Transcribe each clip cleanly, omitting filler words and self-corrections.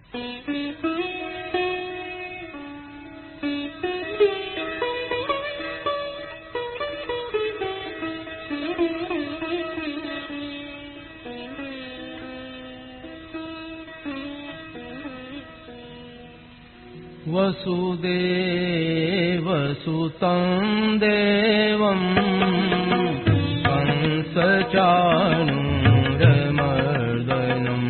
वसुदेवसुतं देवं कंसचाणूरमर्दनम्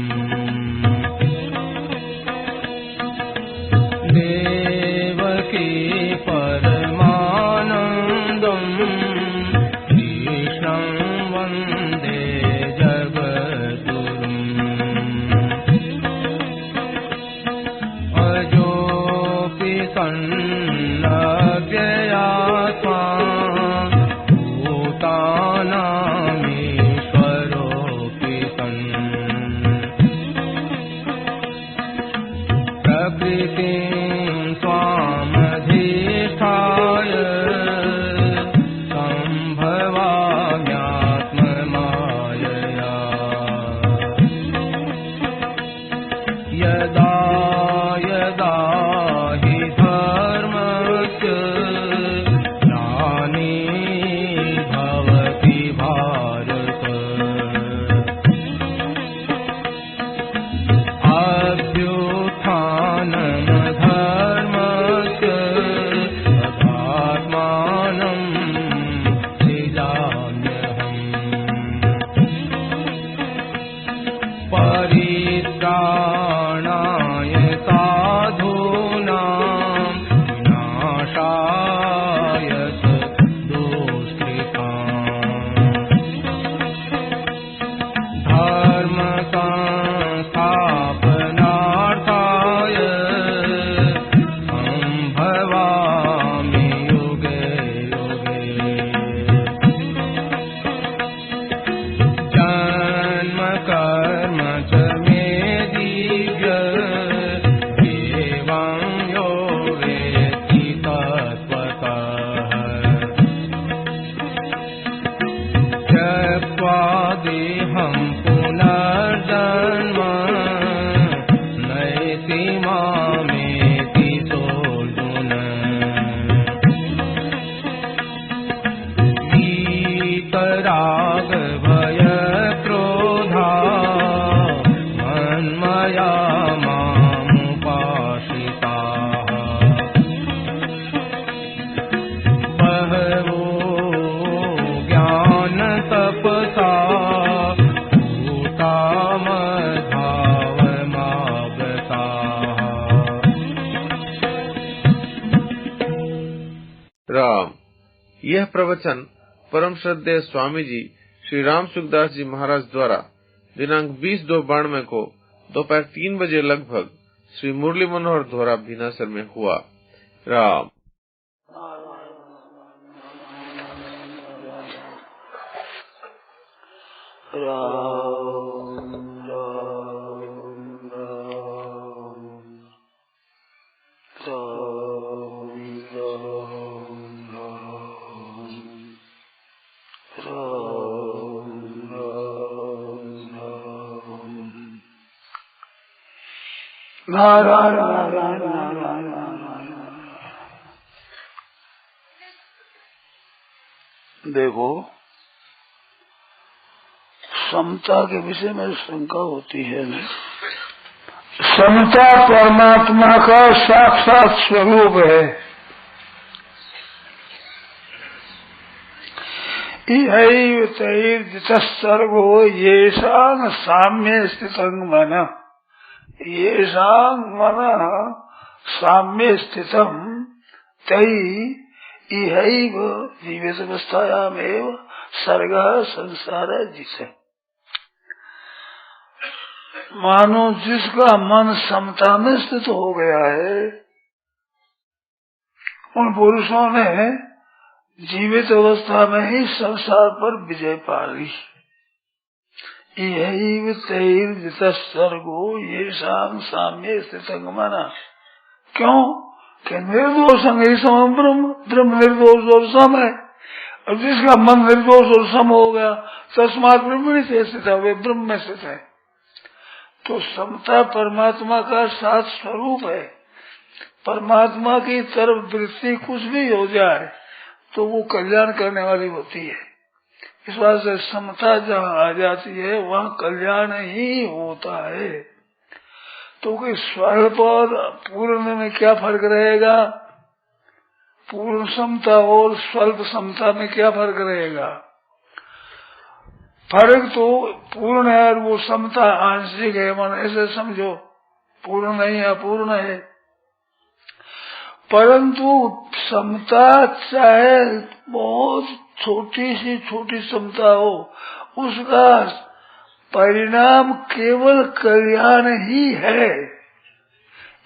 देवकी परमानन्दं कृष्णं वन्दे जगद्गुरुम् सन्नव्ययात्मा भूतानामीश्वरोऽपि सन् प्रकृतिं स्वामधिष्ठाय सम्भवाम्यात्ममायया यदा यदा हि धर्मस्य ग्लानिर्भवति भारत अभ्युत्थानमधर्मस्य तदात्मानं सृजाम्यहम् परित्राणाय साधूनां विनाशाय दुष्कृताम् धर्मसंस्थापनार्थाय सम्भवामि युगे युगे जन्म कर्म च मे दिव्य एवं यो वेत्ति तत्त्वतः त्यक्त्वा देहं पुनर्जन्म नयति मामेति सोऽर्जुन वीतराग भय क्रोधा मन्मया मामुपाश्रिताः बहवो ज्ञानतपसा भूतामद्भावमागताः। राम। यह प्रवचन परम श्रद्धेय स्वामी जी श्री राम सुखदास जी महाराज द्वारा दिनांक 20/2/92 को दोपहर 3 बजे लगभग श्री मुरली मनोहर द्वारा भिनासर में हुआ। राम। देखो, समता के विषय में शंका होती है। समता परमात्मा का साक्षात स्वरूप है। इहैव तैर्जितस्सर्गो येषां साम्ये स्थितं मनः, येषां मनः साम्ये स्थितं तै इहैव जीवित अवस्थायामेव सर्गः संसार जिसे। मानो जिसका मन समता में स्थित हो गया है, उन पुरुषों ने जीवित अवस्था में ही संसार पर विजय पा ली। यही तैर्जितस्सर्गो येषां साम्ये स्थितं मनः। क्यों? कि निर्दोष सम ब्रह्म, ब्रह्म निर्दोष और सम है, और जिसका मन निर्दोष और सम हो गया तस्मात् ब्रह्मणि से स्थित है, वे ब्रह्म में स्थित है। तो समता परमात्मा का सात स्वरूप है। परमात्मा की तरफ वृत्ति कुछ भी हो जाए तो वो कल्याण करने वाली होती है। इस बात से समता जहाँ आ जाती है वहाँ कल्याण ही होता है। तो कि स्वल्प और पूर्ण में क्या फर्क रहेगा? पूर्ण समता और स्वल्प समता में क्या फर्क रहेगा? फर्क तो पूर्ण है और वो समता आंशिक है, मन ऐसे समझो, पूर्ण नहीं अपूर्ण है। परंतु समता चाहे बहुत छोटी समता हो, उसका परिणाम केवल कल्याण ही है।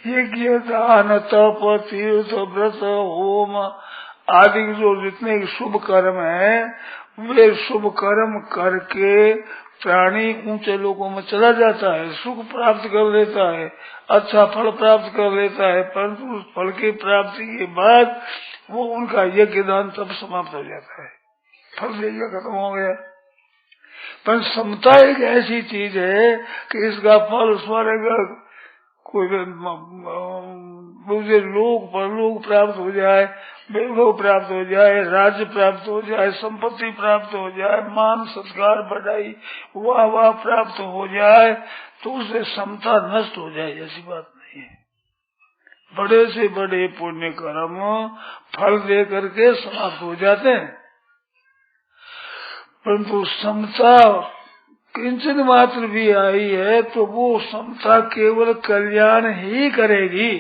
यज्ञ दान तप तीर्थ व्रत होम आदि जो जितने शुभ कर्म है, वे शुभ कर्म करके प्राणी ऊंचे लोगों में चला जाता है, सुख प्राप्त कर लेता है, अच्छा फल प्राप्त कर लेता है। परंतु उस फल की प्राप्ति के बाद वो उनका यज्ञ दान तब समाप्त हो जाता है, फल देगा खत्म हो गया। पर समता एक ऐसी चीज है कि इसका फल स्वर्ग, कोई मुझे लोग परलोक प्राप्त हो जाए, वैभव प्राप्त हो जाए, राज्य प्राप्त हो जाए, संपत्ति प्राप्त हो जाए, मान सत्कार बढ़ाई वाह वाह प्राप्त हो जाए, तो उससे समता नष्ट हो जाए ऐसी बात नहीं है। बड़े से बड़े पुण्य कर्म फल दे करके समाप्त हो जाते हैं, परंतु समता किंचन मात्र भी आई है तो वो समता केवल कल्याण ही करेगी,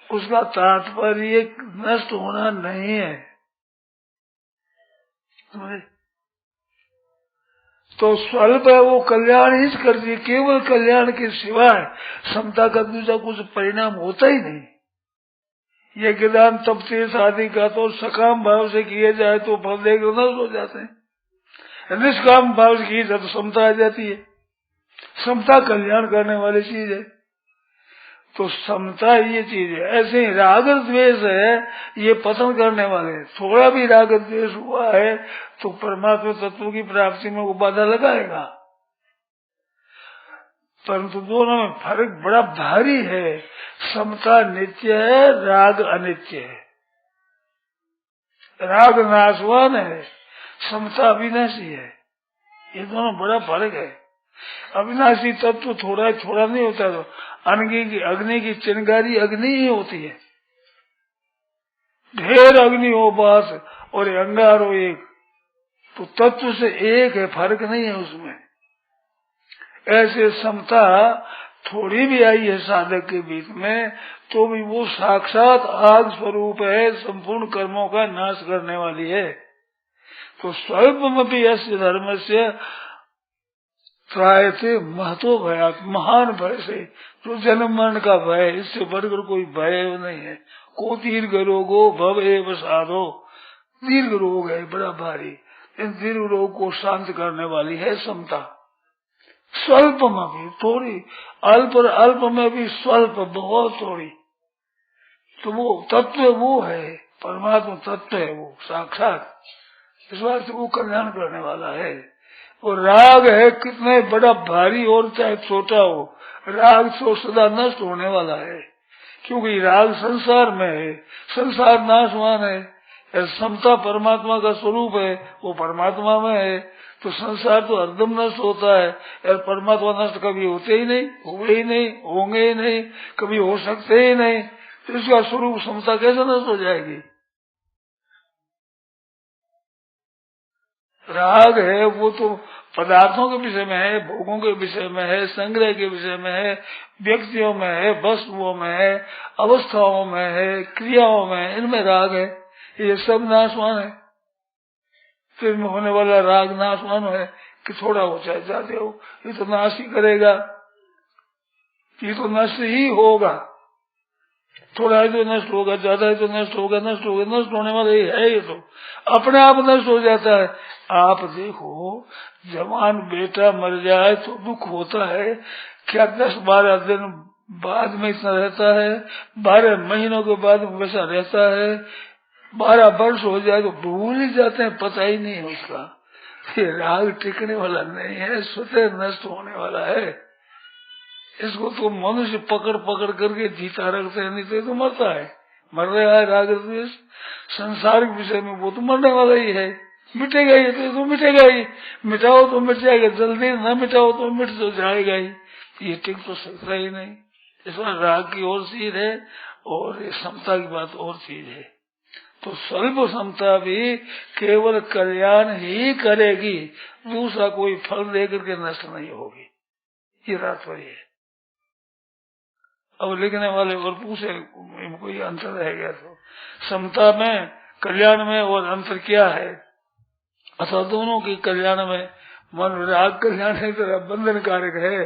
उसका तात्पर्य नष्ट होना नहीं है। तो स्वल्प है वो कल्याण ही करती है, केवल कल्याण के सिवाय समता का दूसरा कुछ परिणाम होता ही नहीं। ये ज्ञान तप तीर्थ आदि का तो सकाम भाव से किए जाए तो फल देकर नष्ट हो जाते हैं, निष्काम भाव से की जाए तो समता आ जाती है। समता कल्याण करने वाली चीज है, तो समता ये चीज है। ऐसे ही राग द्वेष है, ये पसंद करने वाले, थोड़ा भी राग द्वेष हुआ है तो परमात्मा तत्व की प्राप्ति में वो बाधा लगाएगा। परंतु दोनों में फर्क बड़ा भारी है। समता नित्य है, राग अनित्य है। राग नाशवान है, समता अविनाशी है। ये दोनों बड़ा फर्क है। अविनाशी तत्व थोड़ा थोड़ा नहीं होता, तो अग्नि की चिंगारी अग्नि ही होती है। ढेर अग्नि हो बस और अंगार हो एक, तो तत्व से एक है, फर्क नहीं है उसमें। ऐसे समता थोड़ी भी आई है साधक के बीच में तो भी वो साक्षात आग स्वरूप है, संपूर्ण कर्मों का नाश करने वाली है। तो स्वल्पमपि यस्य धर्मस्य त्रायते महतो भयात्, महान भय से, जो जन्म मरण का भय, इससे बढ़कर कोई भय नहीं है। को दीर्घ रोगो भव एव साधो, दीर्घ रोग है बड़ा भारी, इन दीर्घ रोग को शांत करने वाली है समता। स्वल्प में भी थोड़ी, अल्प और अल्प में भी स्वल्प, बहुत थोड़ी, तो वो तत्व वो है, परमात्मा तत्व है वो साक्षात। इस बात से वो कल्याण करने वाला है। और राग है कितने बड़ा भारी और चाहे छोटा हो, राग तो सदा नष्ट होने वाला है, क्योंकि राग संसार में है, संसार नाशवान है। समता परमात्मा का स्वरूप है, वो परमात्मा में है, तो संसार तो हरदम नष्ट होता है, और परमात्मा नष्ट कभी होते ही नहीं, हुए ही नहीं, होंगे ही नहीं, कभी हो सकते ही नहीं, तो इसका स्वरूप समता कैसे नष्ट हो जाएगी। राग है वो तो पदार्थों के विषय में है, भोगों के विषय में है, संग्रह के विषय में है, व्यक्तियों में है, वस्तुओं में है, अवस्थाओं में है, क्रियाओं में है, इनमें राग है। ये सब नाशवान है। फिर में होने वाला राग नाशवान है कि थोड़ा हो चाहे ज्यादा हो, ये तो नाश ही करेगा, ये तो नष्ट ही होगा। थोड़ा है तो नष्ट होगा, ज्यादा है तो नष्ट होगा, नष्ट होगा, नष्ट होने वाला ही है। ये तो अपने आप नष्ट हो जाता है। आप देखो, जवान बेटा मर जाए तो दुख होता है, क्या 10-12 दिन बाद में इतना रहता है, 12 महीनों के बाद वैसा रहता है, 12 वर्ष हो जाए तो भूल ही जाते हैं, पता ही नहीं है उसका। ये राग टिकने वाला नहीं है, स्वतः नष्ट होने वाला है। इसको तो मनुष्य पकड़ पकड़ करके जीता रखते हैं, नहीं तो ये तो मरता है, मर रहा है। राग द्वेष संसारिक विषय में वो तो मरने वाला ही है, मिटेगा ही तो मिटेगा ही, मिटाओ तो मिट जाएगा, जल्दी न मिटाओ तो मिट तो जाएगा ही, ये टिक तो सकता ही नहीं। इसमें राग की और चीज है और ये समता की बात और चीज है। तो स्वल्प समता भी केवल कल्याण ही करेगी, दूसरा कोई फल देकर के नष्ट नहीं होगी, ये तात्पर्य है। अब लिखने वाले और पूछे कोई अंतर रह गया तो समता में कल्याण में और अंतर क्या है, अथवा दोनों की कल्याण में मन राग कल्याण है तो बंधन कारक है,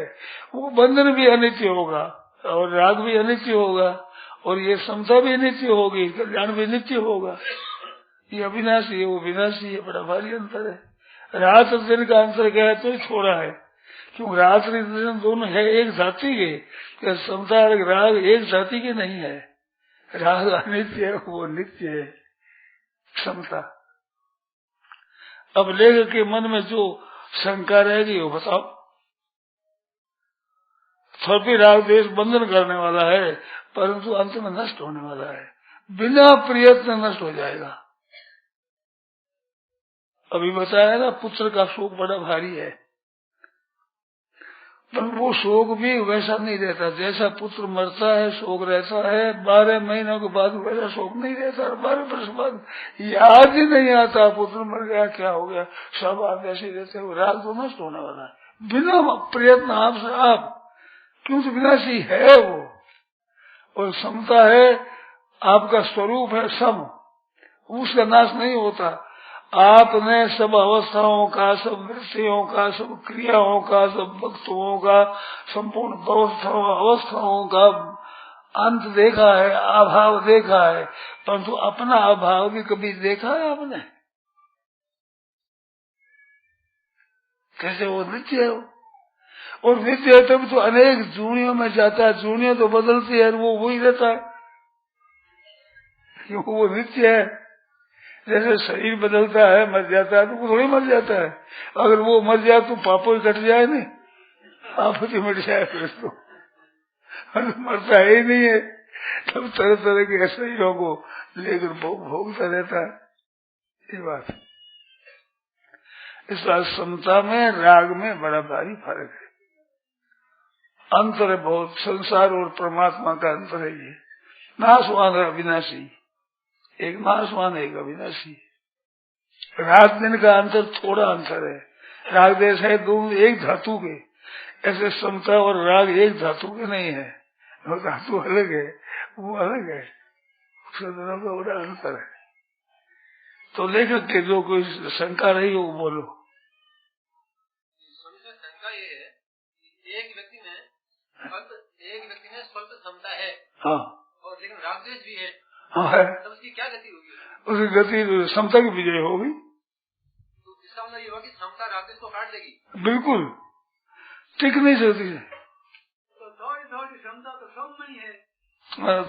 वो बंधन भी अनित्य होगा और राग भी अनित्य होगा और ये समता भी नित्य होगी, कल्याण भी नित्य होगा। ये अविनाशी है, वो विनाशी है, बड़ा भारी अंतर है। रात और दिन का अंतर क्या है तो छोड़ा है, क्योंकि रात्रि दिन दोनों है एक जाति के, समता और राग एक जाति के नहीं है। राग अनित्य है, वो नित्य है समता। अब लेखक के मन में जो शंका रहेगी वो बताओ। थोड़ी राग देश बंधन करने वाला है परंतु अंत में नष्ट होने वाला है, बिना प्रयत्न नष्ट हो जाएगा। अभी बताया ना पुत्र का शोक बड़ा भारी है, पर वो शोक भी वैसा नहीं रहता जैसा पुत्र मरता है शोक रहता है, 12 महीनों के बाद वैसा शोक नहीं रहता, 12 वर्ष बाद याद ही नहीं आता पुत्र मर गया क्या हो गया, सब आप ऐसे रहते हो। राग तो नष्ट होने वाला है बिना प्रयत्न आपसे आप, क्योंकि विनाशी है वो, और समता है आपका स्वरूप है सम, उसका नाश नहीं होता। आपने सब अवस्थाओं का, सब वृत्तियों का, सब क्रियाओं का, सब वस्तुओं का, संपूर्ण अवस्थाओं का अंत देखा है, अभाव देखा है, परंतु अपना अभाव भी कभी देखा है आपने? कैसे वो नित्य है, और नित्य है तब तो अनेक जूनियों में जाता है, जूनियां तो बदलती है, वो वही रहता है क्योंकि वो नित्य है। जैसे शरीर बदलता है मर जाता है तो वो थोड़ी मर जाता है, अगर वो मर जाए तो पापों कट जाए नहीं, आप ही मिट जाए फिर तो मरता ही नहीं है, तब तरह तरह के शरीरों को लेकर भोगता रहता है, ये बात। इस बात समता में राग में बड़ा भारी फर्क है, अंतर है बहुत, संसार और परमात्मा का अंतर है। ये नाशवान है अविनाशी, एक नाशवान एक अविनाशी। रात दिन का अंतर थोड़ा अंतर है, राग देश है दोनों एक धातु के, ऐसे समता और राग एक धातु के नहीं है, वो धातु अलग है, वो अलग है, उसका दोनों का बड़ा अंतर है। तो लेखक के जो कोई शंका रही हो वो बोलो। शंका ये है कि एक व्यक्ति में स्वल्प समता है, हाँ, और लेकिन राग देश भी है, हाँ है, तो उसकी क्या गति होगी? उसकी गति समता की विजय होगी। तो इसका मतलब ये हुआ कि समता राग देश को काट देगी, बिल्कुल टिक नहीं सकती है। तो थोड़ी थोड़ी समता तो सब में ही है,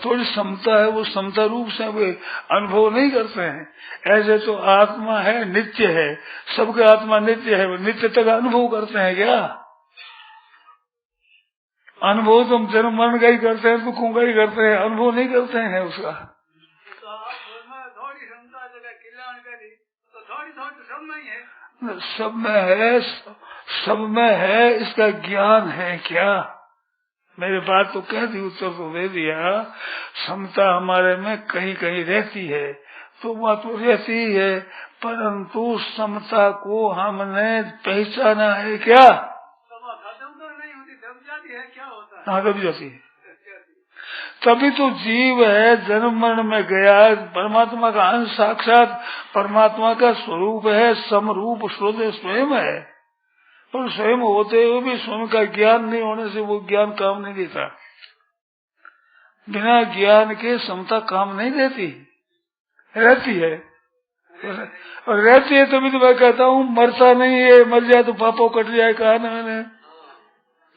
थोड़ी समता है, वो समता रूप से वे अनुभव नहीं करते हैं। ऐसे तो आत्मा है नित्य है, सबके आत्मा नित्य है, वो नित्य तक अनुभव करते हैं क्या? अनुभव तो हम जन्म मरण का ही करते हैं, दुखों का ही करते हैं, अनुभव नहीं करते हैं उसका। थोड़ी समता जगह कल्याण करी तो थोड़ी थोड़ी सब में ही है, सब में है, सब में है, इसका ज्ञान है क्या? मेरे बात तो कह दी, उत्तर तो दे दिया। समता हमारे में कहीं कहीं रहती है तो वह तो रहती ही है, परंतु समता को हमने पहचाना है क्या? खत्म तो नहीं होती, दब जाती है, क्या होता है? हाँ, दब जाती है। तभी तो जीव है, जन्म मरण में गया, परमात्मा का अंश, साक्षात परमात्मा का स्वरूप है, समरूप श्रोते स्वयं है, पर स्वयं होते हुए भी स्वयं का ज्ञान नहीं होने से वो ज्ञान काम नहीं देता। बिना ज्ञान के समता काम नहीं देती, रहती है, और रहती है तभी तो मैं कहता हूँ मरता नहीं है, मर जाए तो पापों कट जाए, कहा ना मैंने,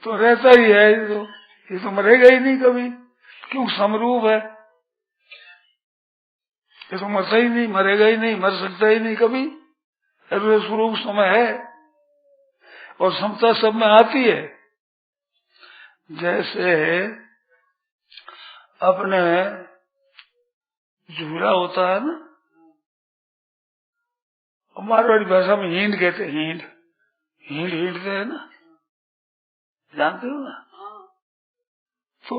तो रहता ही है, ये तो मरेगा ही नहीं कभी, क्यों? समरूप है, ये तो मरता ही नहीं, मरेगा ही नहीं, मर सकता ही नहीं कभी, स्वरूप समय है, और समता सब में आती है। जैसे अपने झूला होता है ना, मारवाड़ी भाषा में हींड कहते हैं, हींड हींड हींडते है ना, जानते हो ना। तो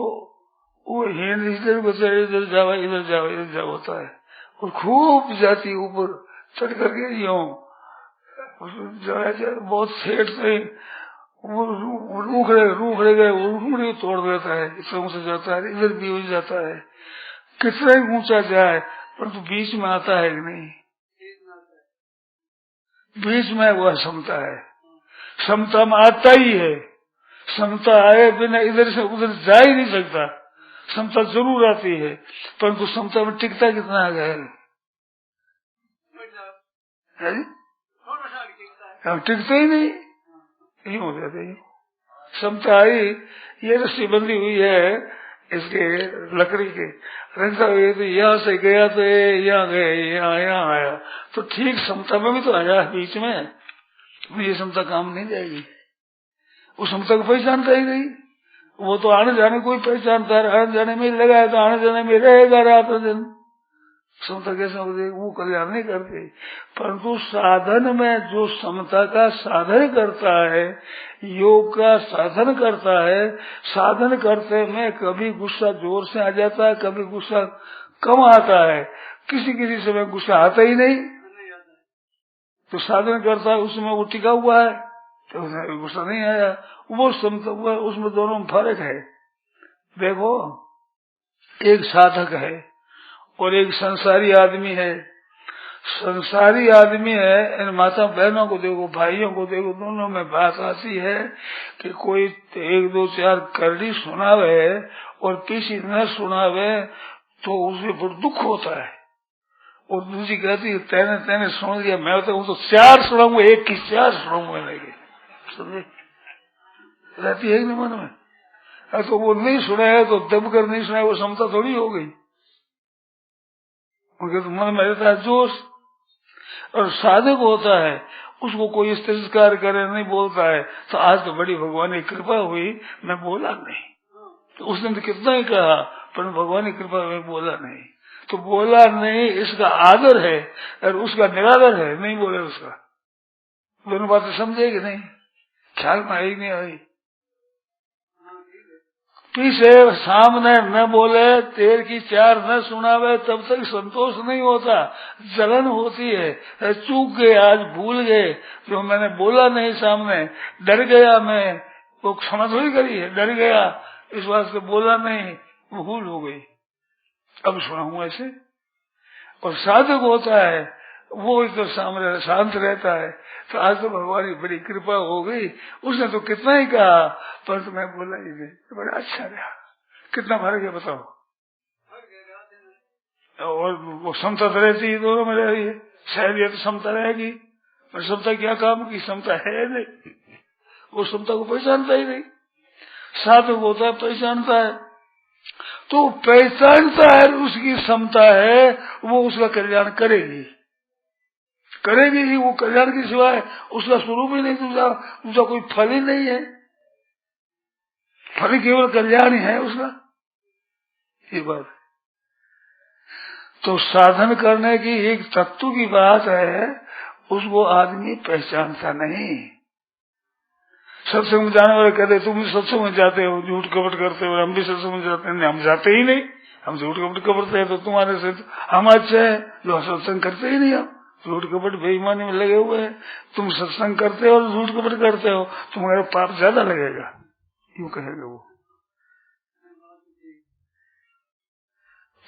वो हींड इधर बचाए, इधर जाओ इधर जाओ इधर जाओ होता है, और खूब जाती ऊपर चढ़ करके यूं बहुत सेठ से वो रूख रहे गए, उंगली तोड़ देता है, इतना ऊंचा जाता है, इधर भी हो जाता है, कितना ही ऊंचा जाए परंतु बीच में आता है कि नहीं, बीच में वह समता है, समता में आता ही है। समता आए बिना इधर से उधर जा ही नहीं सकता, समता जरूर आती है, परंतु समता में टिकता कितना आ गया है, हम टिकते ही नहीं, यही हो जाते हैं। समता आई, ये रस्सी बंधी हुई है इसके लकड़ी के, रखता हुई तो यहाँ से गया तो यहाँ गए, यहाँ आया, तो ठीक समता में भी तो आया बीच में, ये समता काम नहीं जाएगी, उस समता को पहचानता ही नहीं, वो तो आने जाने कोई पहचानता है, आने जाने में लगा है तो आने जाने में रहेगा रात दिन, समता कैसे होती, वो कल्याण नहीं करती। परंतु साधन में जो समता का साधन करता है, योग का साधन करता है, साधन करते में कभी गुस्सा जोर से आ जाता है, कभी गुस्सा कम आता है, किसी किसी समय गुस्सा आता ही नहीं, तो साधन करता है उसमें वो टिका हुआ है, तो उसमें गुस्सा नहीं आया, वो समता हुआ, उसमें दोनों में फर्क है। देखो, एक साधक है और एक संसारी आदमी है। संसारी आदमी है, इन माता बहनों को देखो, भाइयों को देखो, दोनों में बात आती है कि कोई एक दो चार करड़ी सुनावे और किसी न सुनावे तो उसे बहुत दुख होता है, और दूसरी कहती है तेने सुन लिया, मैं तो चार सुनाऊंगा, एक की चार सुनाऊंगा लेके, समझे, रहती है नहीं मन में। तो वो नहीं सुनाया तो दब कर नहीं सुनाया, वो समता थोड़ी हो गई, उनके तो मन में रहता है जोश। और साधक होता है, उसको कोई तिरस्कार करे नहीं बोलता है, तो आज तो बड़ी भगवान की कृपा हुई, मैं बोला नहीं, तो उसने तो कितना ही कहा, पर भगवान की कृपा में बोला नहीं, तो बोला नहीं इसका आदर है और उसका निरादर है, नहीं बोले उसका, दोनों बातें समझेगी नहीं, ख्याल में आई नहीं आई। पीछे सामने न बोले, तेर की चार न सुनावे, तब तक संतोष नहीं होता, जलन होती है, चूक गए आज, भूल गए, जो मैंने बोला नहीं सामने, डर गया मैं, वो क्षमा थोड़ी करी है, डर गया इस बात से बोला नहीं, भूल हो गई, अब सुनाऊं ऐसे। और साधक होता है वो तो सामने शांत रहता है, तो आज तो भगवान की बड़ी कृपा हो गई, उसने तो कितना ही कहा पर तो मैं बोला ही नहीं, तो बड़ा अच्छा रहा। कितना फर्क है बताओ, और वो समता तो रहती है, दोनों में रह रही है, सहलियत तो समता रहेगी, पर समता क्या काम की, समता है नहीं, वो समता को पहचानता ही नहीं। साधक होता है पहचानता है, तो पहचानता है उसकी समता है, वो उसका कल्याण करेगी ही, वो कल्याण के सिवाय उसका स्वरूप ही नहीं, दूसरा कोई फल ही नहीं है, फल केवल कल्याण ही है उसका, ये बात। तो साधन करने की एक तत्व की बात है, उसको आदमी पहचानता नहीं। सत्संग में जाने वाले कहते तुम भी सत्संग में जाते हो, झूठ कपट करते हो, हम भी सत्संग में जाते हैं, हम जाते ही नहीं, हम झूठ कपट करते हैं, तो तुम्हारे से हम अच्छे हैं जो सत्संग करते ही नहीं, हम झूठ कपट बेईमानी में लगे हुए हैं, तुम सत्संग करते हो और झूठ कपट करते हो, तुम्हारा पाप ज्यादा लगेगा, यूं कहेगा वो।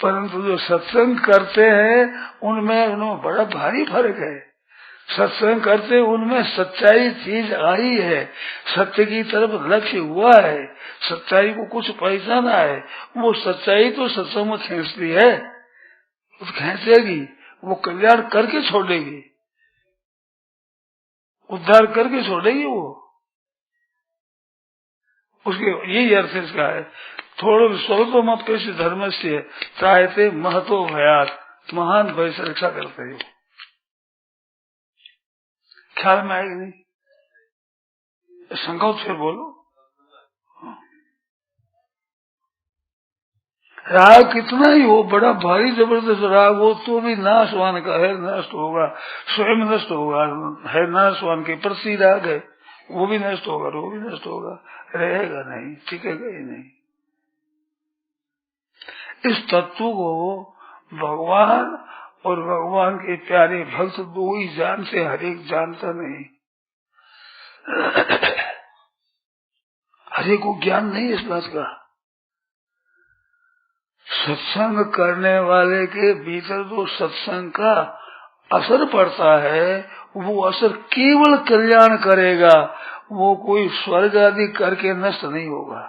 परंतु जो सत्संग करते हैं उनमें बड़ा भारी फर्क है। सत्संग करते उनमें सच्चाई चीज आई है, सत्य की तरफ लक्ष्य हुआ है, सच्चाई को कुछ पहचाना है, वो सच्चाई तो सत्संग में खींचती है, उस खींचेगी, वो कल्याण करके छोड़ेगी, उद्धार करके छोड़ेगी वो, उसके यही अर्थ इसका है। थोड़ा स्वल्पमप्यस्य धर्मस्य त्रायते महतो भयात्, महान भय से रक्षा करते हैं। ख्याल में आएगी नहीं, संकोच से बोलो। राग कितना ही हो, बड़ा भारी जबरदस्त राग हो तो भी नाशवान का है, नष्ट होगा, स्वयं नष्ट होगा, है नाशवान के प्रति राग है, वो भी नष्ट होगा, वो भी नष्ट होगा, रहेगा नहीं, टिकेगा ही नहीं। इस तत्व को भगवान और भगवान के प्यारे भक्त दो ही जानते, हर एक जानता नहीं। हर एक को ज्ञान नहीं इस बात का। सत्संग करने वाले के भीतर जो सत्संग का असर पड़ता है, वो असर केवल कल्याण करेगा, वो कोई स्वर्ग आदि करके नष्ट नहीं होगा।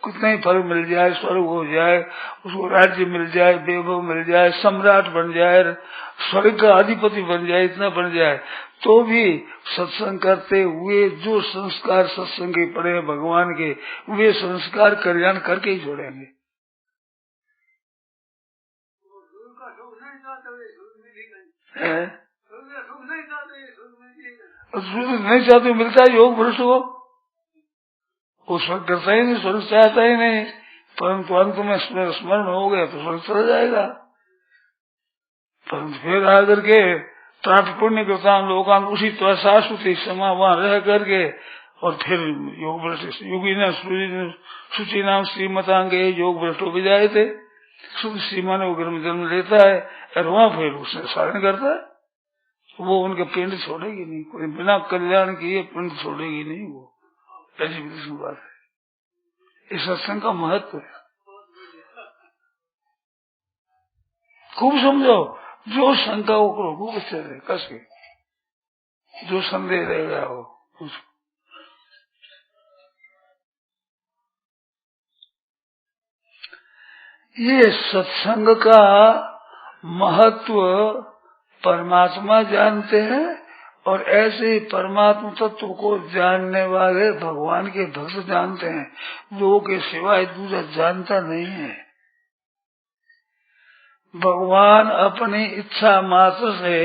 कितना ही फल मिल जाए, स्वर्ग हो जाए, उसको राज्य मिल जाए, वैभव मिल जाए, सम्राट बन जाए, स्वर्ग का अधिपति बन जाए, इतना बन जाए, तो भी सत्संग करते हुए जो संस्कार सत्संग के पड़े हैं भगवान के, वे संस्कार कल्याण करके ही छोड़ेंगे। नहीं चाहते मिलता है योग भ्रष्ट को, वो स्वर्ग करता ही नहीं, स्वर्ग चाहता ही नहीं, परंतु अंत में स्मरण हो गया तो स्वर्ग चला जाएगा। परंतु फिर आकर के प्राप्त पुण्य करता लोकान उसी तरह शाश्वती समा वहां रह करके, और फिर योग भ्रष्ट योगी ने सूची नाम श्रीमतांगे योग भ्रष्ट हो भी जाए थे, शुद्ध सीमा ने वो गर्म जन्म लेता है और वहां फिर उसने सारण करता है, वो उनके पिंड छोड़ेगी नहीं, कोई बिना कल्याण किए पिंड छोड़ेगी नहीं, वो ऐसी विलक्षण बात है। इस सत्संग का महत्व है, खूब समझो। जो शंका वो करो, खूब अच्छे रहे कस के, जो संदेह रहेगा वो उसको। ये सत्संग का महत्व परमात्मा जानते हैं, और ऐसे ही परमात्मा तत्व को जानने वाले भगवान के भक्त जानते हैं, लोगों के सिवाय दूसरा जानता नहीं है। भगवान अपनी इच्छा मात्र से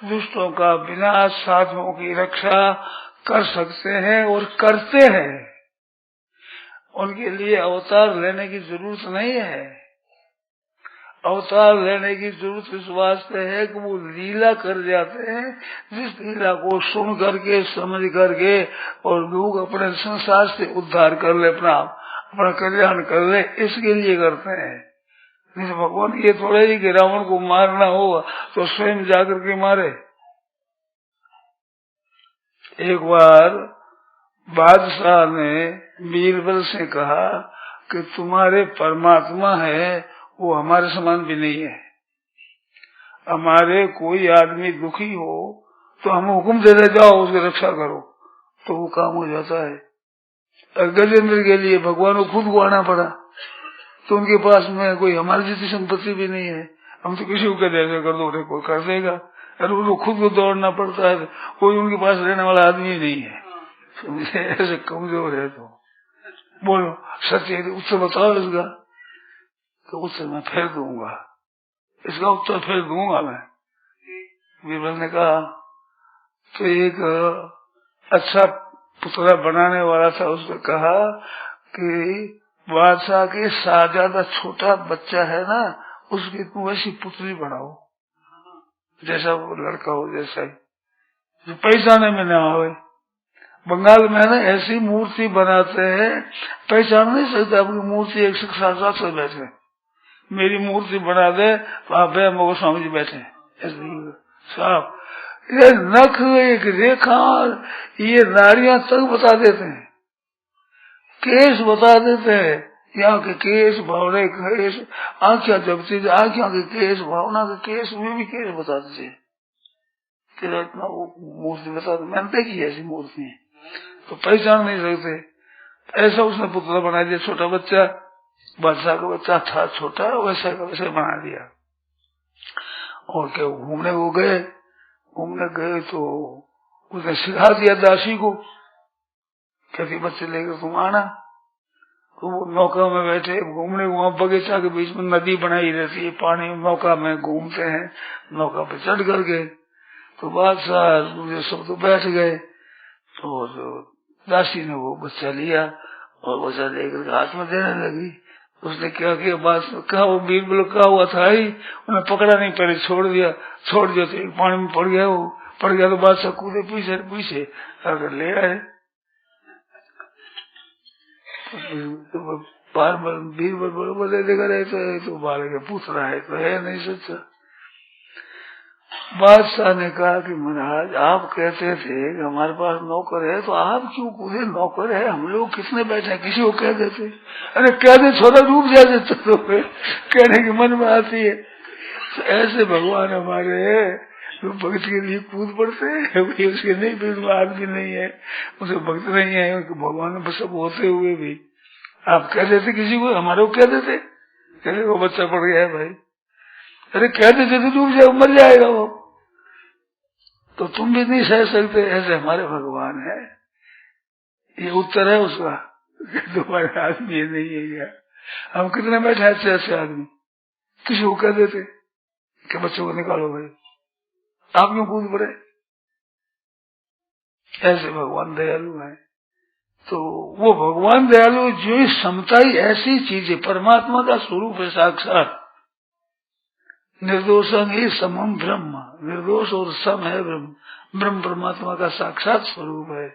दुष्टों का विनाश, साधुओं की रक्षा कर सकते हैं और करते हैं। उनके लिए अवतार लेने की जरूरत नहीं है। अवतार लेने की जरूरत इस वास्ते है कि वो लीला कर जाते हैं, जिस लीला को सुन करके समझ करके और लोग अपने संसार से उद्धार कर ले, अपना कल्याण कर ले, इसके लिए करते हैं। जैसे भगवान ये थोड़े ही कि रावण को मारना होगा तो स्वयं जाकर के मारे। एक बार बादशाह ने बीरबल से कहा कि तुम्हारे परमात्मा है वो हमारे समान भी नहीं है। हमारे कोई आदमी दुखी हो तो हम हुक्म दे दे जाओ उसकी रक्षा करो, तो वो काम हो जाता है। और गजेंद्र के लिए भगवान को खुद को आना पड़ा, तो उनके पास में कोई हमारी जैसी संपत्ति भी नहीं है। हम तो किसी को कह दे कर दो, कोई कर देगा, और उनको खुद को दौड़ना पड़ता है, कोई उनके पास रहने वाला आदमी नहीं है। ऐसे कमजोर है तो बोलो सत्य उत्तर बताओ इसका, तो उत्तर मैं फेर दूंगा, इसका उत्तर फेर दूंगा मैं। बीरबल ने कहा तो एक अच्छा पुतला बनाने वाला था, उसने कहा कि बादशाह के साहजादा छोटा बच्चा है ना, उसकी तुम वैसी पुतली बनाओ जैसा वो लड़का हो, जैसा ही जो पहचाने में न आवे। बंगाल में ना ऐसी मूर्ति बनाते हैं, पहचान नहीं सकता आपकी मूर्ति एक साथ से बैठे, मेरी मूर्ति बना दे वहां पे मोगो स्वामी जी बैठे साहब, ये नख एक रेखा, ये नाड़ियां तक बता देते हैं, केस बता देते हैं, यहाँ के केस, भावना के केस, आंखियां जबती, आंखियों के केस, भावना के केस, वे भी केस बता देते हैं। तेरा इतना वो मूर्ति बता दे, मैंने देखी ऐसी मूर्ति तो पहचान नहीं सकते। ऐसा उसने पुतला बना दिया, छोटा बच्चा, बादशाह का बच्चा था छोटा, वैसा का वैसे बना दिया। और क्या घूमने गए तो उसने सिखा दिया दासी को, कहती बच्चे लेकर तुम आना। तो वो नौका में बैठे घूमने, वहां बगीचा के बीच में नदी बनाई रहती है, पानी नौका में घूमते हैं, नौका पे चढ़ कर गए तो बादशाह सब तो बैठ गए। तो दासी ने वो बच्चा लिया और बच्चा लेकर हाथ में देने लगी। उसने क्या किया, बात कहा, वो बीरबल का हुआ था ही, उन्हें पकड़ा नहीं, पहले छोड़ दिया तो एक पानी में पड़ गया। वो पड़ गया तो बादशाह कूदे पीछे पीछे अगर ले आए। बीरबल बड़े देखा रहे तो बालक पूछ रहा है, तो है नहीं सच्चा। बादशाह ने कहा कि महाराज आप कहते थे कि हमारे पास नौकर है, तो आप क्यों कूदे? नौकर है, हम लोग कितने बैठे हैं, किसी को कह देते। अरे कह दे थोड़ा डूब जाते तो कहने की मन में आती है। तो ऐसे भगवान हमारे तो भक्त के लिए कूद पड़ते हैं, उसके नहीं बीच में आदमी नहीं है, उसे भक्त नहीं है, भगवान सब होते हुए भी आप कह देते किसी को, हमारे को कह देते, कहते वो बच्चा पड़ गया है भाई। अरे कह देते तो डूब जाए, मर जाएगा वो, तो तुम भी नहीं सह सकते। ऐसे हमारे भगवान है। ये उत्तर है उसका, तुम्हारे आदमी नहीं है क्या? हम कितने बैठे अच्छे अच्छे आदमी, किसी को कह देते कि बच्चों को निकालो भाई, आप क्यों कूद पड़े? ऐसे भगवान दयालु है। तो वो भगवान दयालु जो समता ही ऐसी चीज है, परमात्मा का स्वरूप है साक्षात। निर्दोषं ही समम ब्रह्म, निर्दोष और सम है ब्रह्म, ब्रह्म परमात्मा का साक्षात स्वरूप है।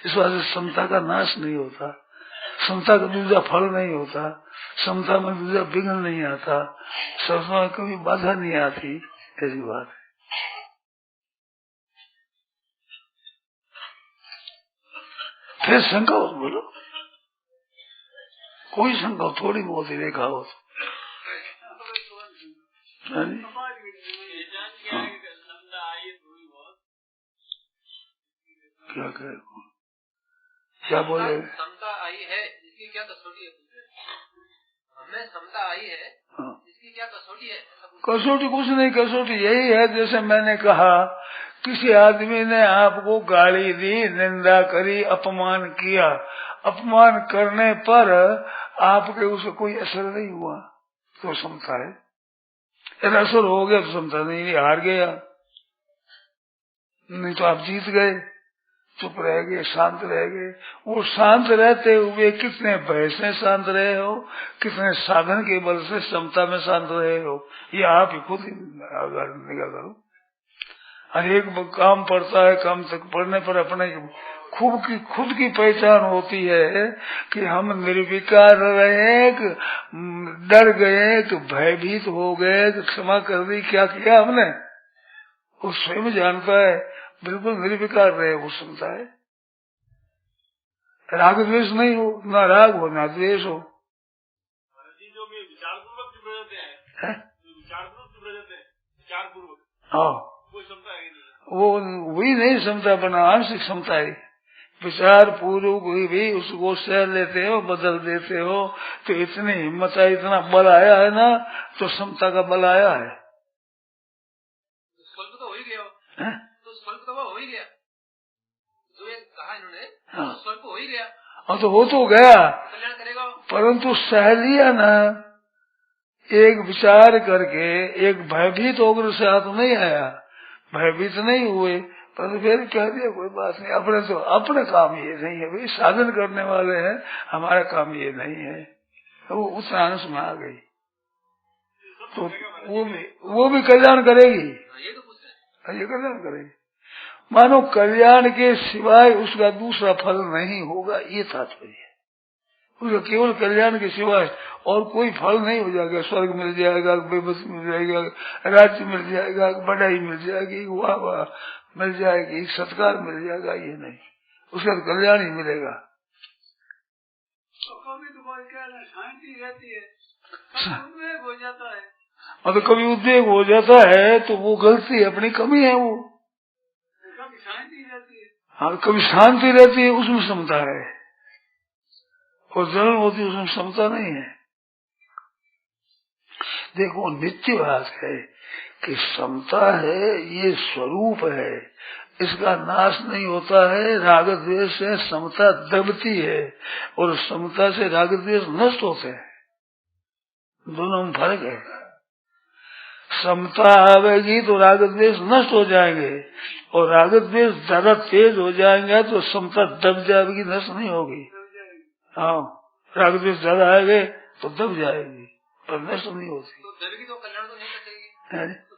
इस वजह से समता का नाश नहीं होता, समता का दूसरा फल नहीं होता, समता में दूसरा विघ्न नहीं आता, समता में कभी बाधा नहीं आती, ऐसी बात है। फिर शंका हो, बोलो कोई शंका हो, थोड़ी बहुत ही देखा हो तो। क्या कहे, क्या बोले? समता आई है, इसकी क्या कसौटी है? हमें समता आई है, इसकी क्या कसौटी है? कसौटी कुछ नहीं, कसौटी यही है जैसे मैंने कहा, किसी आदमी ने आपको गाली दी, निंदा करी, अपमान किया, अपमान करने पर आपके उसे कोई असर नहीं हुआ तो समता है। अगर असर हो गया तो समता नहीं, हार गया, नहीं तो आप जीत गए, चुप रह गए, शांत रह गए। वो शांत रहते हुए कितने भय से शांत रहे हो, कितने साधन के बल से समता में शांत रहे हो, ये आप ही खुद निकाल करो। हर एक काम पड़ता है, काम तक पढ़ने पर अपने खुद की पहचान होती है कि हम निर्विकार रहे, डर गए, कि भयभीत हो गए, कि क्षमा कर दी, क्या किया हमने, वो स्वयं जानता है। बिल्कुल निर्विकार रहे, वो सुनता है। राग द्वेष नहीं हो, ना राग हो ना द्वेष हो। चीजों में विचारपूर्वक चुप रहते हैं, विचारपूर्वक चुप रहते हैं, विचारपूर्वक, हाँ, कोई क्षमता है नहीं, वो वही नहीं क्षमता बना, आंशिक क्षमता है। विचार पूर्वक भी उसको सह लेते हो, बदल देते हो, तो इतनी हिम्मत है, इतना बल आया है ना, तो क्षमता का बल आया है। स्वल्प तो हो ही गया, तो स्वल्प तो वो हो ही गया, जो ये कहा इन्होंने, हाँ, स्वल्प हो ही गया, और तो हो तो गया, कल्याण करेगा, परंतु सह लिया ना, एक विचार करके, एक भयभीत होकर से हाथ नहीं आया, भयभीत नहीं हुए, पर फिर कह दिया कोई बात नहीं, अपने काम ये नहीं है भाई, साधन करने वाले हैं, हमारा काम ये नहीं है, तो वो उस अंश में आ गई, तो वो भी कल्याण करेगी, ये तो पूछ रहे, ये कल्याण करेगी। मानो कल्याण के सिवाय उसका दूसरा फल नहीं होगा, ये तात्पर्य है। उसका केवल कल्याण के सिवाय और कोई फल नहीं हो जाएगा। स्वर्ग मिल जाएगा, बेबस मिल जाएगा, राज्य मिल जाएगा, बढ़ाई मिल जाएगी, वाह वाह मिल जाएगी, सत्कार मिल जाएगा, ये नहीं, उसका कल्याण ही मिलेगा। तो कभी तुम्हारी क्या शांति रहती है, उद्वेग हो जाता है, और तो कभी उद्वेग हो जाता है तो वो गलती है, अपनी कमी है वो। कभी शांति रहती है, हाँ, कभी शांति रहती है, उसमें क्षमता है, और जलन होती है, उसमें क्षमता नहीं है। देखो नित्य बात है कि समता है, ये स्वरूप है, इसका नाश नहीं होता है। राग द्वेष से समता दबती है, और समता से राग द्वेष नष्ट होते हैं, दोनों में फर्क है। समता आवेगी तो राग द्वेष नष्ट हो जाएंगे, और राग द्वेष ज्यादा तेज हो जाएंगे तो समता दब जाएगी, नष्ट नहीं होगी। हाँ, राग द्वेष ज्यादा आ गए तो दब जाएगी, पर नष्ट नहीं होती। तो दबेगी तो कल्याण तो नहीं कर सकेगी,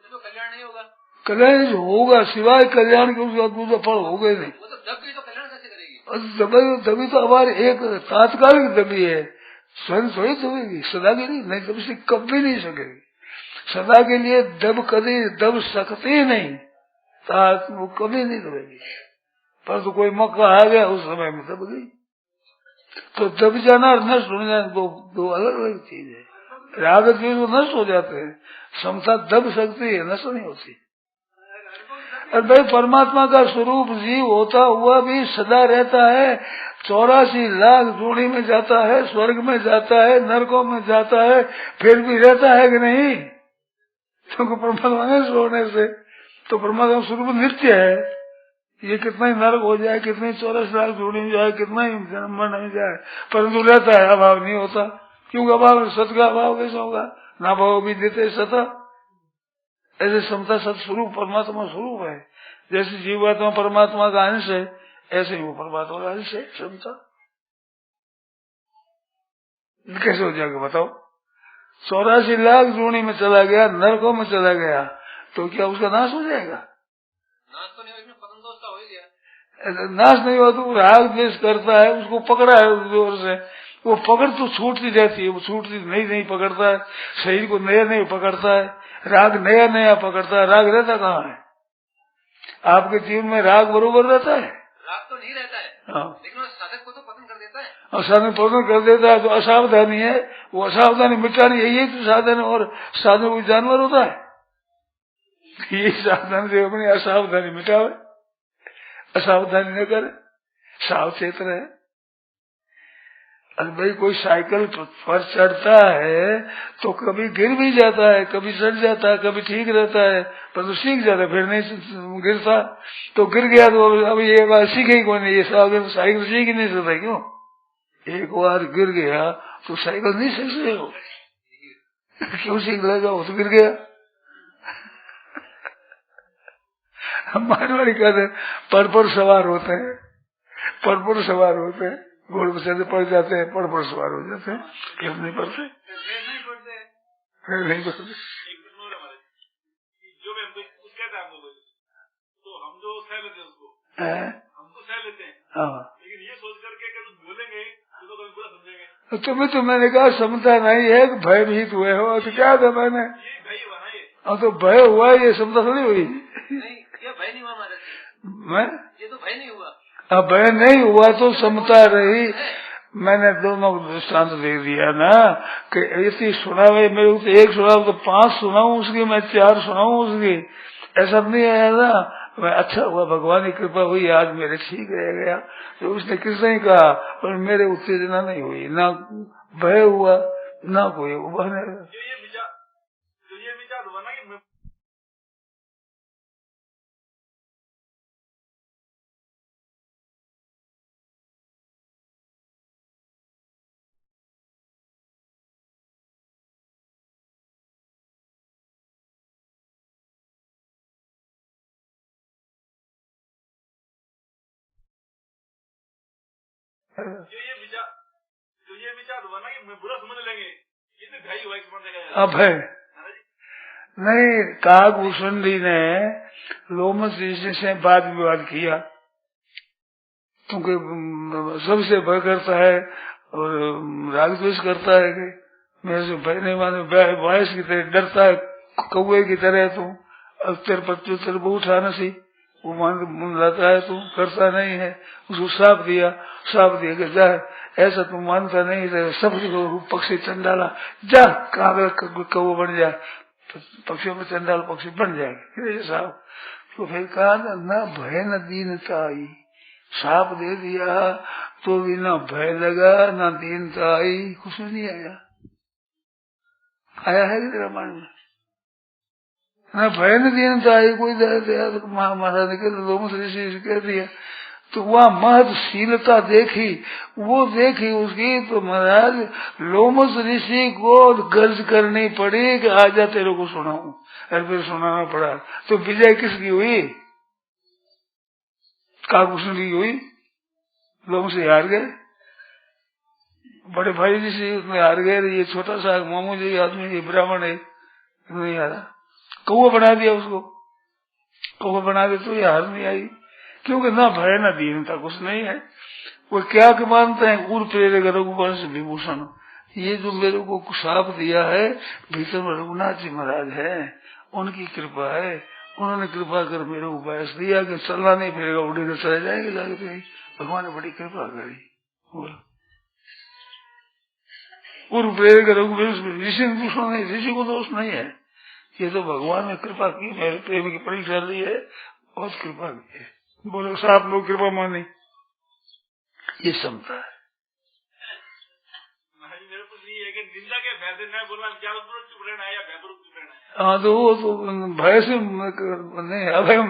तो कल्याण नहीं होगा। कल्याण जो होगा सिवाय कल्याण के उसका दूसरा फल हो गए नहीं। वो तो दब गई तो कल्याण कैसे करेगी? दबी तो हमारी एक तात्कालिक दबी है, स्वयं थोड़ी दबेगी, सदा के लिए नहीं, दब से कभी नहीं सकेगी। सदा के लिए दब कभी दब सकती नहीं, वो कभी नहीं दबेगी। पर तो कोई मौका आ गया उस समय में दब गई। तो दब जाना और नष्ट हो जाना दो अलग अलग चीज है। राग द्वेष वो नष्ट हो जाते हैं, समता दब सकती है, नष्ट नहीं होती। और भाई परमात्मा का स्वरूप जीव होता हुआ भी सदा रहता है, 84 लाख जोड़ी में जाता है, स्वर्ग में जाता है, नरकों में जाता है, फिर भी रहता है कि नहीं? क्योंकि परमात्मा ने छोड़ने से तो परमात्मा स्वरूप नित्य है। ये कितना ही नरक हो जाए, कितने 84 लाख जोड़ी में जाए, कितना ही जन्म मरण हो जाए, परंतु रहता है, अभाव नहीं होता। क्योंकि अभाव सत का अभाव कैसे होगा? ना भाव भी देते सता। ऐसे समता सत्स्वरूप परमात्मा स्वरूप है। जैसे जीवात्मा परमात्मा का अंश है, ऐसे ही वो परमात्मा का अंश है समता। कैसे हो जाएगा बताओ? 84 लाख जोड़ी में चला गया, नरकों में चला गया, तो क्या उसका नाश हो जाएगा? नाश तो नहीं, इसमें पतन दोष हो ही गया। नाश नहीं हुआ तो राग द्वेष करता है, उसको पकड़ा है उस जोर से, वो पकड़ तो छूटती रहती है, वो छूटती नहीं पकड़ता है। शरीर को नया नहीं पकड़ता है, राग नया पकड़ता है। राग रहता कहाँ है? आपके जीवन में राग बरोबर रहता है? राग तो नहीं रहता है, लेकिन साधक को तो पतन कर देता है। और साधन पतन कर देता है तो असावधानी है, वो असावधानी मिटानी यही तो साधन है। और साधन कोई जानवर होता है? यही साधन से अपनी असावधानी मिटावे, असावधानी न करे, सावचेत रहे। अरे भाई कोई साइकिल पर चढ़ता है तो कभी गिर भी जाता है, कभी चढ़ जाता है, कभी ठीक रहता है, पर तो सीख जाता है, फिर नहीं गिरता। तो गिर गया तो अभी ये बात सीखे ही कौन? ये साइकिल सीख ही नहीं सकता। क्यों? एक बार गिर गया तो साइकिल नहीं सीख सकते हो। क्यों सीख लेगा? वो तो गिर गया। हम मारवाड़ी कहते हैं पर सवार होते हैं, पर सवार होते हैं, घोड़ पर चढ़ते पड़ जाते हैं, पर सवार हो जाते हैं, फिर नहीं पड़ते, फिर नहीं पड़ते। जो मैं कुछ कहता है आपको, तो हम जो सह लेते हैं उसको, हम तो सह लेते हैं, लेकिन ये सोच करके कि कुछ बोलेंगे तो कभी बुरा समझेंगे। तुम्हें तो मैंने कहा समझता नहीं है, भयभीत हुए हो, तो क्या था मैंने? ये भय हुआ ना, ये तो भय हुआ, ये समझता थोड़ी हुई। नहीं, ये भय नहीं हुआ महाराज, मैं ये तो भय नहीं हुआ। अब भय नहीं हुआ तो समता रही। मैंने दोनों को दृष्टांत दे दिया ना कि ऐसी सुनावे, मेरे को एक सुनाव तो 5 सुनाऊं उसकी, मैं 4 सुनाऊं उसकी, ऐसा नहीं है ना। मैं अच्छा हुआ, भगवान की कृपा हुई, आज मेरे ठीक रह गया। तो उसने किसने ही कहा, पर मेरे उत्तेजना नहीं हुई, ना भय हुआ, ना कोई उभरने। ये विचार हुआ ना कि ये विचार हुआ ना कि मैं बुरा समझ लेंगे, ये तो भय हुआ समझ। अब है नहीं, काकभूषण जी ने लोमस ऋषि से वाद विवाद किया, क्योंकि सबसे भय करता है और राग द्वेष करता है कि मेरे से भय नहीं माने, वायस की तरह डरता है, कौए की तरह तू तेरे पत्ते तेरे बहुत उठाना सी, वो मान लाता है, तू करता नहीं है। उसको साफ दिया कि जा, ऐसा तू मानता नहीं है, सब पक्षी चंडाला जा, कौवा बन जा, पक्षियों में चंडाल पक्षी बन जाएंगे साहब। तो फिर कहा न भय न दीनता आई, साफ दे दिया तो भी ना भय लगा ना दीनता आई, कुछ नहीं आया है रामायण में, ना भय न दीनता आई। कोई महाराज ने लोमस ऋषि कह दिया तो वहाँ महत्शीलता देखी, वो देखी उसकी, तो महाराज लोमस ऋषि को गर्ज करनी पड़ी कि आजा तेरे को सुनाऊं, और फिर सुनाना पड़ा। तो विजय किसकी हुई? काकभूषण की हुई, लोमस हार गए। बड़े भाई जी से उसमें हार गए। ये छोटा सा मामूली आदमी, ये ब्राह्मण है, नहीं हारा, कौवा बना दिया उसको। कौवा बना दे तो ये हार नहीं आई, क्योंकि ना भय ना दीनता कुछ नहीं है। वो क्या के मानते हैं, उर प्रेरे रघुवंश विभूषण, ये जो मेरे को शाप दिया है भीतर में रघुनाथ जी महाराज है, उनकी कृपा है। उन्होंने कृपा कर मेरे को बयस दिया कि चलना नहीं फिरेगा, उड़े तो चले जाएंगे जाके। भगवान ने बड़ी कृपा करी। पूर्व प्रेरक रघुवंश ऋषि दूषण नहीं, ऋषि को दोष नहीं है, ये तो भगवान ने कृपा की, मेरे प्रेम की परीक्षा ली है, बहुत कृपा की है। बोलो सात लोग कृपा मानी, ये क्षमता है। निंदा के फायदे न बोलना, क्या चुप रहना है या चुप रहना है? हाँ तो वो तो भय से नहीं, अभयम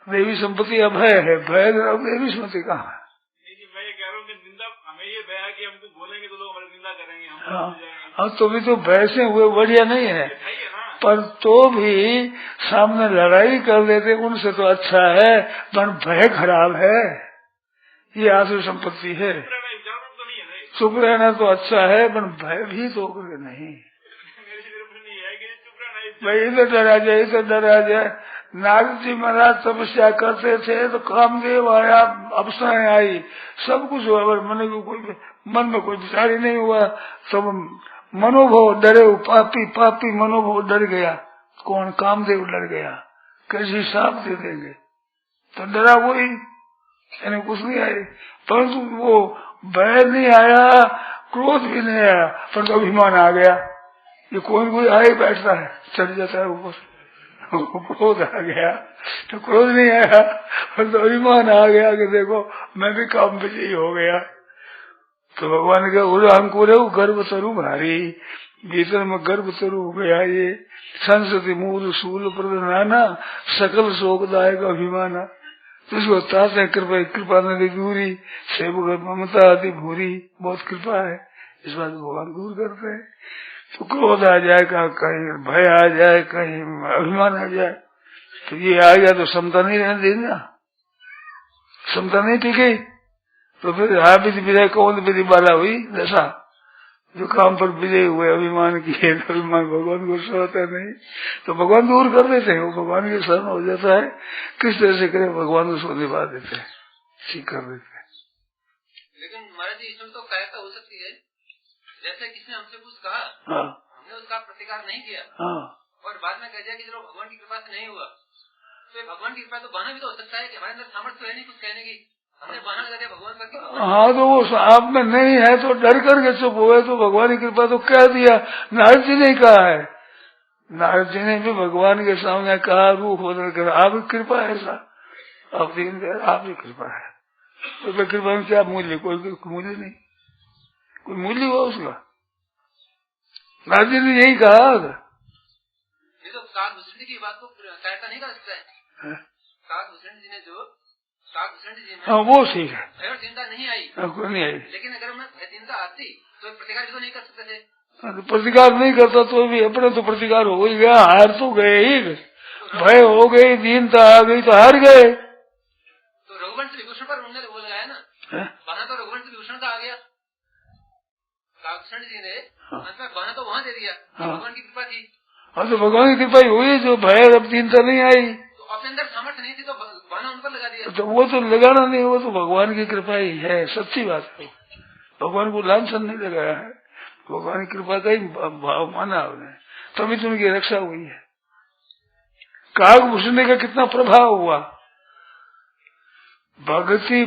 देवी संपत्ति अभय है, भय देवी संपत्ति कहाँ है? मैं ये कह रहा हूँ कि निंदा, हमें ये भय है कि हमको बोलेंगे तो लोग हमारी निंदा करेंगे, हाँ तो भी तो भय से हुए बढ़िया नहीं है, पर तो भी सामने लड़ाई कर लेते उनसे तो अच्छा है, पर भय खराब है, ये आसुर संपत्ति है। चुप रहना तो अच्छा है, पर भय भी तो नहीं, भाई इधर डरा जाए, इधर डरा जाए। नारद जी महाराज तपस्या करते थे तो कामदेव आया, अप्सराएं आई, सब कुछ हुआ, मन में कोई विचार ही नहीं हुआ। सब मनोभाव डरे, पापी पापी मनोभाव डर गया। कौन? कामदेव डर गया, कैसे साफ दे देंगे, तो डरा वही, यानी कुछ नहीं आए। परंतु वो भय नहीं आया, क्रोध भी नहीं आया, पर अभिमान आ गया। ये कोई आए बैठता है, चढ़ जाता है ऊपर, क्रोध आ गया तो क्रोध नहीं आया, पर तो अभिमान आ गया कि देखो मैं भी काम विजयी हो गया। तो भगवान ने कहा अंकुर है, गर्भ तरु भारी, भीतर में गर्भ तरु हो गया। ये संस्कृति मूल सूल प्रधाना, सकल शोकदायक अभिमाना, तो इसको ताते कृपा नदी दूरी, सेवक ममता आदि भूरी, बहुत कृपा है, इस बात भगवान दूर करते हैं। तो क्रोध आ जाए, कहीं भय आ जाए, कहीं अभिमान आ जाए, तो ये आ गया तो समता नहीं रहने देना, समता नहीं टिके, तो फिर हा विधि विजय कौन विधि बाला हुई दशा, जो काम पर विजय हुए अभिमान किए, तो अभिमान भगवान को सोता नहीं, तो भगवान दूर कर देते हैं, वो भगवान के शरण हो जाता है। किस तरह से करे, भगवान को सोने पा देते हैं, ठीक कर देते हैं। लेकिन महाराज जी इसमें तो कायरता हो सकती है, जैसे किसी ने हमसे कुछ कहा, हमने उसका प्रतिकार नहीं किया, और बाद में कह दिया कि चलो भगवान की कृपा से नहीं हुआ, तो भगवान की कृपा तो बहाना भी तो हो सकता है कि हमारे अंदर सामर्थ्य है नहीं कुछ कहने की, हमने बहाना लगा दिया भगवान पर। हाँ तो वो आप में नहीं है तो डर करके चुप हुए, तो भगवान की कृपा तो कह दिया। नारद जी ने कहा है, नारद जी ने भी भगवान के सामने कहा, रूप होकर कर आपकी कृपा है, ऐसा आपकी कृपा है, तो कृपा में क्या मूल्य? कोई मूल्य नहीं, कोई मूल्य हुआ उसका? नारद जी ने यही कहा। ये तो काकभूषण की बात को कायरता नहीं कर सकता है। काकभूषण जी ने जो हाँ वो ठीक है, चिंता नहीं आई, नहीं आई, लेकिन अगर मैं चिंता आती तो प्रतिकार तो नहीं कर सकते थे। प्रतिकार नहीं करता तो भी अपने तो प्रतिकार हो ही गया, हार तो गए ही, भय हो गई, दीनता आ गई तो हार गए। तो रघुवंश विभूषण पर उन्होंने वो लगाया ना, बहाना तो रघुवंश विभूषण का आ गया, काकभूषण जी ने बहाना तो वहाँ दे दिया, भगवान की कृपा थी। हाँ तो भगवान की कृपा हुई, जो भय अब दीनता नहीं आई, तो अपने अंदर सामर्थ्य नहीं थी तो बहाना उन पर लगा दिया। तो वो तो लगाना नहीं, वो तो भगवान की कृपा ही है, सच्ची बात है। भगवान को लांछन नहीं लगाया है, भगवान की कृपा का ही भाव माना उन्हें, तभी तो उनकी रक्षा हुई है। काकभूषण का कितना प्रभाव हुआ, भक्ति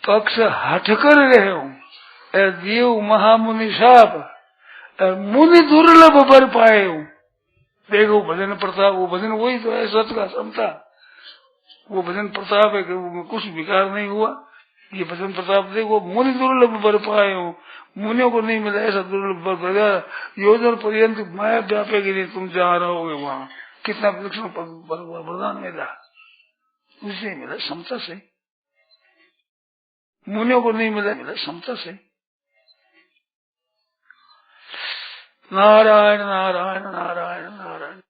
पक्ष हटकर रहे हूँ, देव महामुनि साप, मुनि दुर्लभ बर पाए हूँ। देखो भजन प्रताप, वो भजन वही तो है सत का समता, वो भजन प्रताप है कि कुछ विकार नहीं हुआ। ये भजन प्रताप देखो, मुनि दुर्लभ बर पाए हूँ, मुनियों को नहीं मिला ऐसा दुर्लभ बर मिला। योजन पर्यंत माया व्यापे के लिए तुम जहाँ रहोगे वहाँ, कितना विलक्षण वरदान मिला, उससे मिला समता से, मुनियों को नहीं मिला, मिला समता से। नारायण नारायण नारायण नारायण।